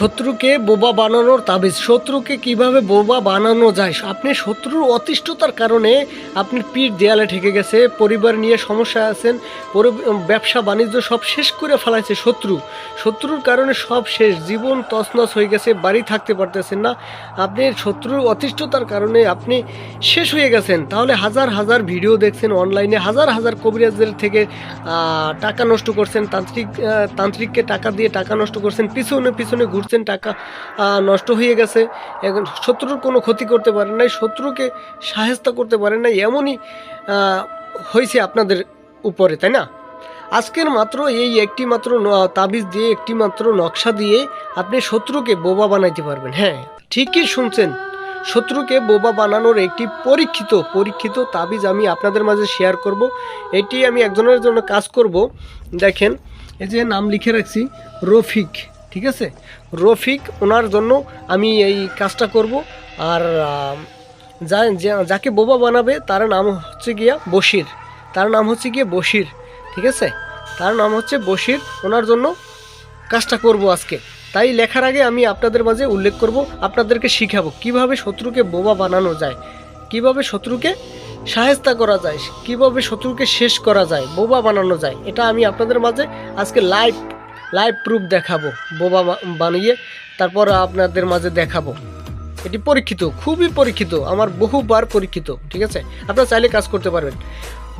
শত্রুকে বোবা বানানোর তাবিজ। শত্রুকে কিভাবে বোবা বানানো যায়? আপনি শত্রুর অতিষ্ঠতার কারণে আপনার পিঠ দেয়ালে ঠেকে গেছে, পরিবার নিয়ে সমস্যা আছেন, ব্যবসা বাণিজ্য সব শেষ করে ফেলাইছে শত্রুর কারণে সব শেষ, জীবন তছনছ হয়ে গেছে, বাড়ি থাকতে পারতেছেন না, আপনি শত্রুর অতিষ্ঠতার কারণে আপনি শেষ হয়ে গেছেন। তাহলে হাজার হাজার ভিডিও দেখছেন অনলাইনে, হাজার হাজার কবিরাজদের থেকে টাকা নষ্ট করছেন, তান্ত্রিককে টাকা দিয়ে টাকা নষ্ট করছেন, পিছনে ঘুরছেন, টাকা নষ্ট হয়ে গেছে। এখন শত্রুর কোনো ক্ষতি করতে পারেন নাই, শত্রুকে সাহায্য করতে পারেন নাই, এমনই হয়েছে আপনাদের উপরে, তাই না? আজকের মাত্র এই একটি মাত্র তাবিজ দিয়ে, একটি মাত্র নকশা দিয়ে আপনি শত্রুকে বোবা বানাইতে পারবেন। হ্যাঁ, ঠিকই শুনছেন, শত্রুকে বোবা বানানোর একটি পরীক্ষিত তাবিজ আমি আপনাদের মাঝে শেয়ার করব। এটি আমি একজনের জন্য কাজ করব। দেখেন, এই যে নাম লিখে রাখছি রফিক, ঠিক আছে? রফিক, ওনার জন্য আমি এই কাজটা করব। আর যাকে বোবা বানাবে তার নাম হচ্ছে বশির, ঠিক আছে? তার নাম হচ্ছে বশির, ওনার জন্য কাজটা করব আজকে। তাই লেখার আগে আমি আপনাদের মাঝে উল্লেখ করব, আপনাদেরকে শিখাবো কিভাবে শত্রুকে বোবা বানানো যায়, কিভাবে শত্রুকে সাহায্য করা যায়, কিভাবে শত্রুকে শেষ করা যায়, বোবা বানানো যায়। এটা আমি আপনাদের মাঝে আজকে লাইভ প্রুফ দেখাবো, বোবা বানিয়ে তারপর আপনাদের মাঝে দেখাবো। এটি খুবই পরীক্ষিত, আমার বহুবার পরীক্ষিত, ঠিক আছে? আপনারা চাইলে কাজ করতে পারবেন।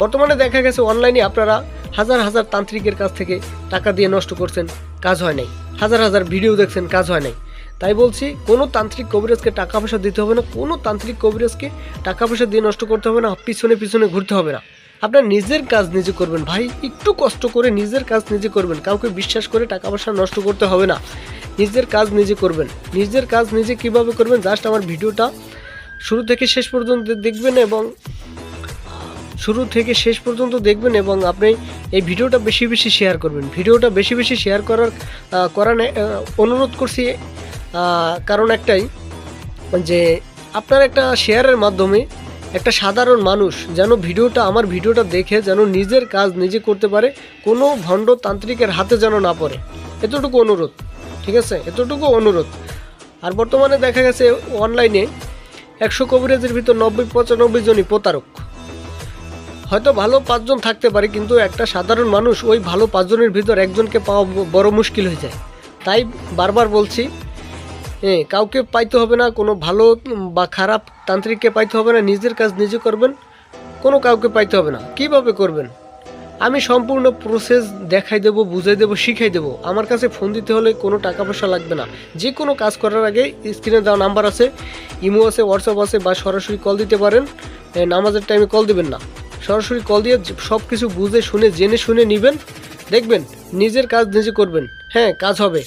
বর্তমানে দেখা গেছে অনলাইনে আপনারা হাজার হাজার তান্ত্রিকের কাছ থেকে টাকা দিয়ে নষ্ট করছেন, কাজ হয় নাই, হাজার হাজার ভিডিও দেখছেন, কাজ হয় নাই। তাই বলছি, কোনো তান্ত্রিক কবিরাজকে টাকা পয়সা দিতে হবে না, কোনো তান্ত্রিক কবিরাজকে টাকা পয়সা দিয়ে নষ্ট করতে হবে না, পিছনে ঘুরতে হবে না। আপনার নিজের কাজ নিজে করবেন ভাই, একটু কষ্ট করে নিজের কাজ নিজে করবেন, কাউকে বিশ্বাস করে টাকা পয়সা নষ্ট করতে হবে না, নিজের কাজ নিজে করবেন। নিজের কাজ নিজে কিভাবে করবেন, জাস্ট আমার ভিডিওটা শুরু থেকে শেষ পর্যন্ত দেখবেন এবং আপনি এই ভিডিওটা বেশি শেয়ার করবেন। ভিডিওটা বেশি শেয়ার করার অনুরোধ করছি, কারণ একটাই, যে আপনার একটা শেয়ারের মাধ্যমে একটা সাধারণ মানুষ যেন আমার ভিডিওটা দেখে যেন নিজের কাজ নিজে করতে পারে, কোনো ভণ্ড তান্ত্রিকের হাতে যেন না পড়ে, এতটুকু অনুরোধ, ঠিক আছে? এতটুকু অনুরোধ। আর বর্তমানে দেখা গেছে অনলাইনে 100 কবিরাজের ভিতর 90-95 জনই প্রতারক। হয়তো ভালো 5 জন থাকতে পারে, কিন্তু একটা সাধারণ মানুষ ওই ভালো 5 জনের ভিতর একজনকে পাওয়া বড় মুশকিল হয়ে যায়। তাই বারবার বলছি, কাউকে পাইতে হবে না, কোনো ভালো বা খারাপ তান্ত্রিককে পাইতে হবে না, নিজের কাজ নিজে করবেন, কোনো কাউকে পাইতে হবে না। কিভাবে করবেন আমি সম্পূর্ণ প্রসেস দেখাই দেবো, বুঝাই দেবো, শিখাই দেবো। আমার কাছে ফোন দিতে হলে কোনো টাকা পয়সা লাগবে না। যে কোনো কাজ করার আগে স্ক্রিনে দেওয়া নাম্বার আছে, ইমো আছে, হোয়াটসঅ্যাপ আছে, বা সরাসরি কল দিতে পারেন। নামাজের টাইমে কল দিবেন না, সরাসরি কল দিয়ে সব কিছু বুঝে জেনে শুনে নেবেন, দেখবেন নিজের কাজ নিজে করবেন। হ্যাঁ, কাজ হবে।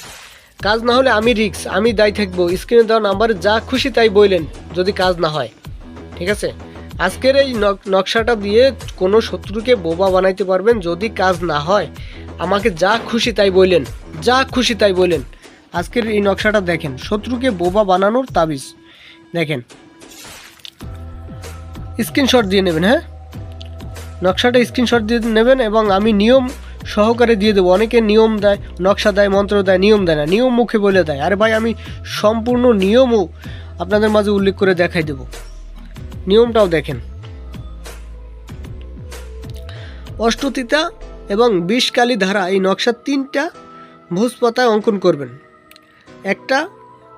কাজ না হলে আমি দায়ী থাকবো। স্ক্রিনে দেওয়া নাম্বারে যা খুশি তাই বললেন যদি কাজ না হয়, ঠিক আছে? আজকের এই নকশাটা দিয়ে কোনো শত্রুকে বোবা বানাইতে পারবেন। যদি কাজ না হয় আমাকে যা খুশি তাই বললেন। আজকের এই নকশাটা দেখেন, শত্রুকে বোবা বানানোর তাবিজ। দেখেন, স্ক্রিনশট দিয়ে নেবেন। হ্যাঁ, নকশাটা স্ক্রিনশট দিয়ে নেবেন এবং আমি নিয়ম সহকারে দিয়ে দেবো। অনেকে নিয়ম দেয়, নকশা দেয়, মন্ত্র দেয়, নিয়ম দেয় না, নিয়ম মুখে বলে দেয়। আরে ভাই, আমি সম্পূর্ণ নিয়মও আপনাদের মাঝে উল্লেখ করে দেখাই দেব। নিয়মটাও দেখেন, অষ্টতিতা এবং 20 কালী ধারা এই নকশা 3টা ভোজপাতায় অঙ্কন করবেন, একটা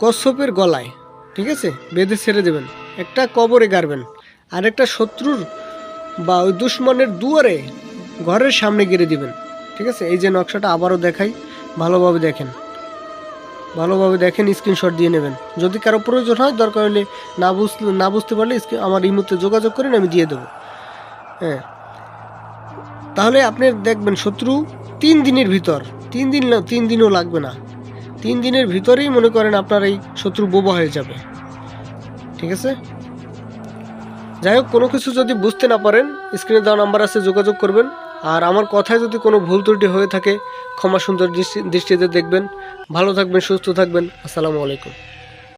কচ্ছপের গলায়, ঠিক আছে, বেঁধে ছেড়ে দেবেন, একটা কবরে গাড়বেন, আর একটা শত্রুর বা ওই দুশ্মনের দুয়ারে ঘরের সামনে গেড়ে দিবেন, ঠিক আছে? এই যে নকশাটা আবারও দেখাই, ভালোভাবে দেখেন, স্ক্রিনশট দিয়ে নেবেন। যদি কারো প্রয়োজন হয়, দরকার হলে না বুঝতে পারলে আমার ইমোতে যোগাযোগ করেন, আমি দিয়ে দেবো। হ্যাঁ, তাহলে আপনি দেখবেন শত্রু 3 দিনের ভিতর, 3 দিনও লাগবে না, 3 দিনের ভিতরেই মনে করেন আপনার এই শত্রু বোবা হয়ে যাবে, ঠিক আছে? যাই হোক, কোনো কিছু যদি বুঝতে না পারেন, স্ক্রিনে দেওয়া নাম্বার আছে, যোগাযোগ করবেন। আর আমার কথায় যদি কোনো ভুল ত্রুটি হয়ে থাকে, ক্ষমা সুন্দর দৃষ্টিতে দেখবেন। ভালো থাকবেন, সুস্থ থাকবেন। আসসালামু আলাইকুম।